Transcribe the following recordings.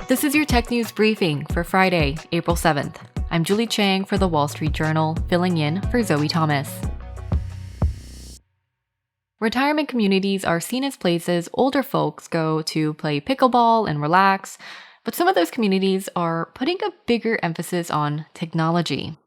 This is your tech news briefing for Friday, April 7th. I'm Julie Chang for the Wall Street Journal, filling in for Zoe Thomas. Retirement communities are seen as places older folks go to play pickleball and relax, but some of those communities are putting a bigger emphasis on technology.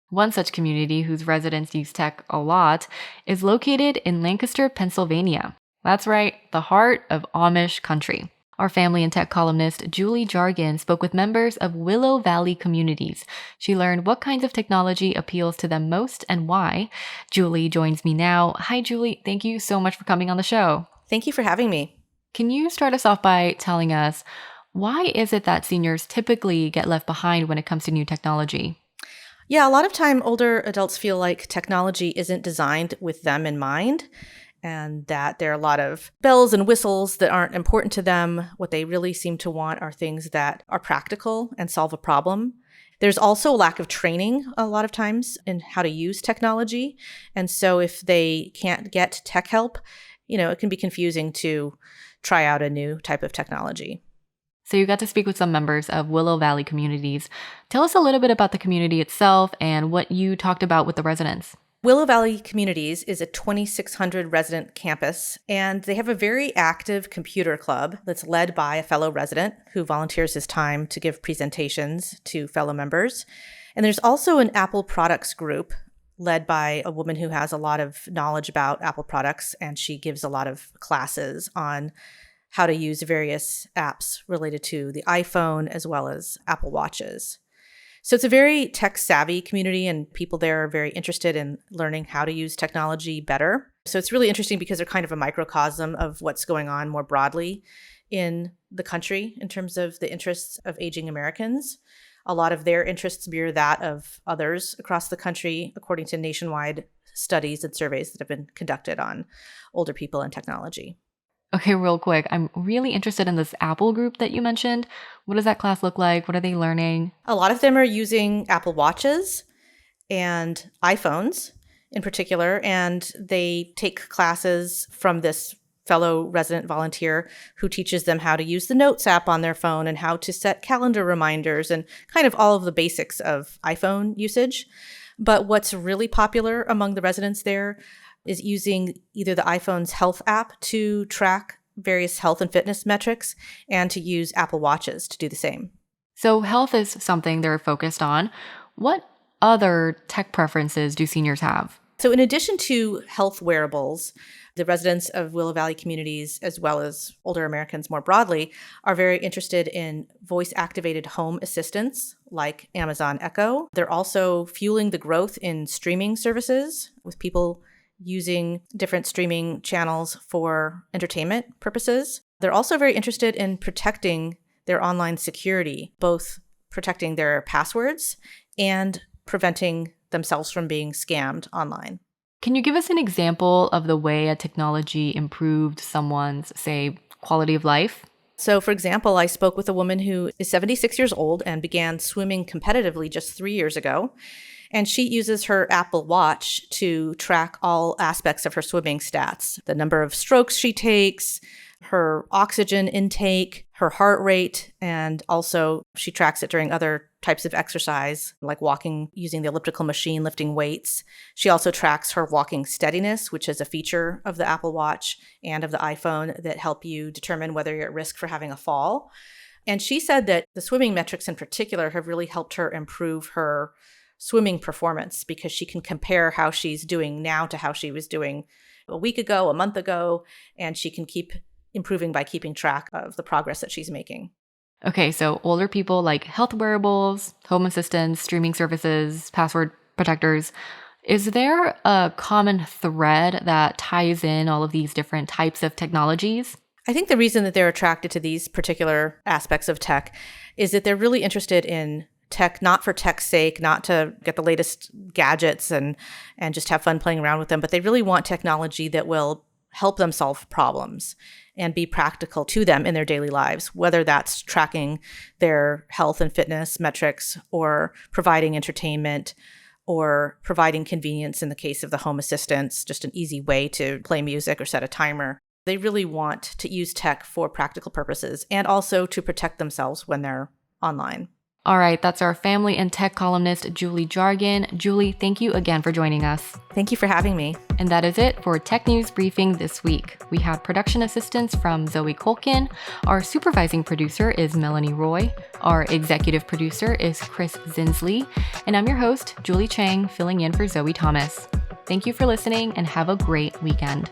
One such community whose residents use tech a lot is located in Lancaster, Pennsylvania. That's right, the heart of Amish country. Our family and tech columnist Julie Jargon spoke with members of Willow Valley Communities. She learned what kinds of technology appeals to them most and why. Julie joins me now. Hi, Julie. Thank you so much for coming on the show. Thank you for having me. Can you start us off by telling us, why is it that seniors typically get left behind when it comes to new technology? Yeah, a lot of time older adults feel like technology isn't designed with them in mind, and that there are a lot of bells and whistles that aren't important to them. What they really seem to want are things that are practical and solve a problem. There's also a lack of training a lot of times in how to use technology. And so if they can't get tech help, it can be confusing to try out a new type of technology. So you got to speak with some members of Willow Valley Communities. Tell us a little bit about the community itself and what you talked about with the residents. Willow Valley Communities is a 2,600 resident campus, and they have a very active computer club that's led by a fellow resident who volunteers his time to give presentations to fellow members. And there's also an Apple products group led by a woman who has a lot of knowledge about Apple products, and she gives a lot of classes on how to use various apps related to the iPhone as well as Apple Watches. So it's a very tech-savvy community, and people there are very interested in learning how to use technology better. So it's really interesting because they're kind of a microcosm of what's going on more broadly in the country in terms of the interests of aging Americans. A lot of their interests mirror that of others across the country, according to nationwide studies and surveys that have been conducted on older people and technology. Okay, real quick, I'm really interested in this Apple group that you mentioned. What does that class look like? What are they learning? A lot of them are using Apple Watches and iPhones in particular, and they take classes from this fellow resident volunteer who teaches them how to use the Notes app on their phone and how to set calendar reminders and kind of all of the basics of iPhone usage. But what's really popular among the residents there is using either the iPhone's health app to track various health and fitness metrics and to use Apple Watches to do the same. So health is something they're focused on. What other tech preferences do seniors have? So in addition to health wearables, the residents of Willow Valley Communities, as well as older Americans more broadly, are very interested in voice-activated home assistants like Amazon Echo. They're also fueling the growth in streaming services with people using different streaming channels for entertainment purposes. They're also very interested in protecting their online security, both protecting their passwords and preventing themselves from being scammed online. Can you give us an example of the way a technology improved someone's, say, quality of life? So, for example, I spoke with a woman who is 76 years old and began swimming competitively just 3 years ago. And she uses her Apple Watch to track all aspects of her swimming stats, the number of strokes she takes, her oxygen intake, her heart rate, and also she tracks it during other types of exercise, like walking using the elliptical machine, lifting weights. She also tracks her walking steadiness, which is a feature of the Apple Watch and of the iPhone that help you determine whether you're at risk for having a fall. And she said that the swimming metrics in particular have really helped her improve her swimming performance because she can compare how she's doing now to how she was doing a week ago, a month ago, and she can keep improving by keeping track of the progress that she's making. Okay, so older people like health wearables, home assistants, streaming services, password protectors. Is there a common thread that ties in all of these different types of technologies? I think the reason that they're attracted to these particular aspects of tech is that they're really interested in tech, not for tech's sake, not to get the latest gadgets and just have fun playing around with them, but they really want technology that will help them solve problems and be practical to them in their daily lives, whether that's tracking their health and fitness metrics or providing entertainment or providing convenience in the case of the home assistants, just an easy way to play music or set a timer. They really want to use tech for practical purposes and also to protect themselves when they're online. All right, that's our family and tech columnist, Julie Jargon. Julie, thank you again for joining us. Thank you for having me. And that is it for Tech News Briefing this week. We have production assistance from Zoe Colkin. Our supervising producer is Melanie Roy. Our executive producer is Chris Zinsley. And I'm your host, Julie Chang, filling in for Zoe Thomas. Thank you for listening and have a great weekend.